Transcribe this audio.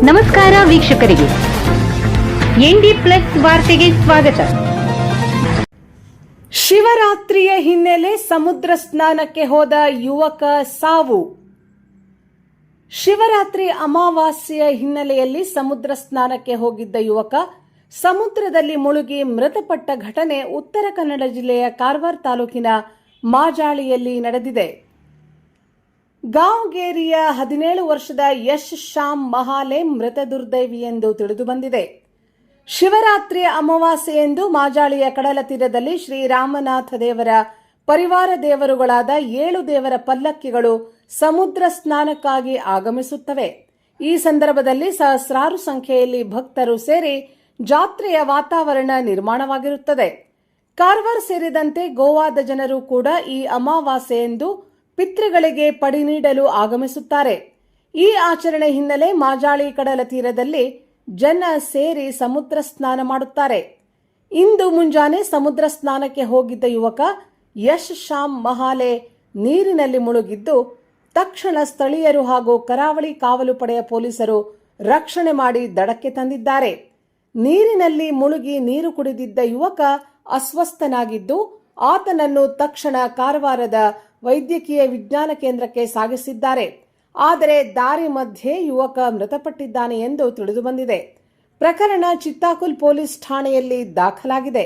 ನಮಸ್ಕಾರ ವೀಕ್ಷಕರಿಗೆ, ND plus ವಾರ್ತೆಗೆ ಸ್ವಾಗತ. ಶಿವರಾತ್ರಿಯ ಹಿನ್ನೆಲೆ ಸಮುದ್ರ ಸ್ನಾನಕ್ಕೆ ಹೋದ ಯುವಕ ಸಾವು. ಶಿವರಾತ್ರಿ ಅಮಾವಾಸ್ಯೆಯ ಹಿನ್ನೆಲೆಯಲ್ಲಿ ಸಮುದ್ರ ಸ್ನಾನಕ್ಕೆ ಹೋಗಿದ್ದ ಯುವಕ ಸಮುದ್ರದಲ್ಲಿ ಮುಳುಗಿ ಮೃತಪಟ್ಟ ಘಟನೆ ಉತ್ತರ ಕನ್ನಡ ಜಿಲ್ಲೆಯ ಕಾರವಾರ ತಾಲೂಕಿನ ಮಾಜಾಳಿಯಲ್ಲಿ ನಡೆದಿದೆ. ಗಾಂವ್ಗೇರಿಯ 17 ವರ್ಷದ ಯಶ್ ಶ್ಯಾಮ್ ಮಹಾಲೆ ಮೃತ ದುರ್ದೈವಿ ಎಂದು ತಿಳಿದುಬಂದಿದೆ. ಶಿವರಾತ್ರಿಯ ಅಮಾವಾಸ್ಯೆಯಂದು ಮಾಜಾಳಿಯ ಕಡಲ ತೀರದಲ್ಲಿ ಶ್ರೀರಾಮನಾಥ ದೇವರ ಪರಿವಾರ ದೇವರುಗಳಾದ 7 ದೇವರ ಪಲ್ಲಕ್ಕಿಗಳು ಸಮುದ್ರ ಸ್ನಾನಕ್ಕಾಗಿ ಆಗಮಿಸುತ್ತವೆ. ಈ ಸಂದರ್ಭದಲ್ಲಿ ಸಹಸ್ರಾರು ಸಂಖ್ಯೆಯಲ್ಲಿ ಭಕ್ತರು ಸೇರಿ ಜಾತ್ರೆಯ ವಾತಾವರಣ ನಿರ್ಮಾಣವಾಗಿರುತ್ತದೆ. ಕಾರವಾರ ಸೇರಿದಂತೆ ಗೋವಾದ ಜನರು ಕೂಡ ಈ ಅಮಾವಾಸ್ಯೆಯಂದು ಪಿತೃಗಳಿಗೆ ಪಡಿ ನೀಡಲು ಆಗಮಿಸುತ್ತಾರೆ. ಈ ಆಚರಣೆ ಹಿನ್ನೆಲೆ ಮಾಜಾಳಿ ಕಡಲ ತೀರದಲ್ಲಿ ಜನ ಸೇರಿ ಸಮುದ್ರ ಸ್ನಾನ ಮಾಡುತ್ತಾರೆ. ಇಂದು ಮುಂಜಾನೆ ಸಮುದ್ರ ಸ್ನಾನಕ್ಕೆ ಹೋಗಿದ್ದ ಯುವಕ ಯಶ್ ಶ್ಯಾಮ್ ಮಹಾಲೆ ನೀರಿನಲ್ಲಿ ಮುಳುಗಿದ್ದು, ತಕ್ಷಣ ಸ್ಥಳೀಯರು ಹಾಗೂ ಕರಾವಳಿ ಕಾವಲು ಪಡೆಯ ಪೊಲೀಸರು ರಕ್ಷಣೆ ಮಾಡಿ ದಡಕ್ಕೆ ತಂದಿದ್ದಾರೆ. ನೀರಿನಲ್ಲಿ ಮುಳುಗಿ ನೀರು ಕುಡಿದಿದ್ದ ಯುವಕ ಅಸ್ವಸ್ಥನಾಗಿದ್ದು, ಆತನನ್ನು ತಕ್ಷಣ ಕಾರವಾರದ ವೈದ್ಯಕೀಯ ವಿಜ್ಞಾನ ಕೇಂದ್ರಕ್ಕೆ ಸಾಗಿಸಿದ್ದಾರೆ. ಆದರೆ ದಾರಿ ಮಧ್ಯೆ ಯುವಕ ಮೃತಪಟ್ಟಿದ್ದಾನೆ ಎಂದು ತಿಳಿದುಬಂದಿದೆ. ಪ್ರಕರಣ ಚಿತ್ತಾಕುಲ್ ಪೊಲೀಸ್ ಠಾಣೆಯಲ್ಲಿ ದಾಖಲಾಗಿದೆ.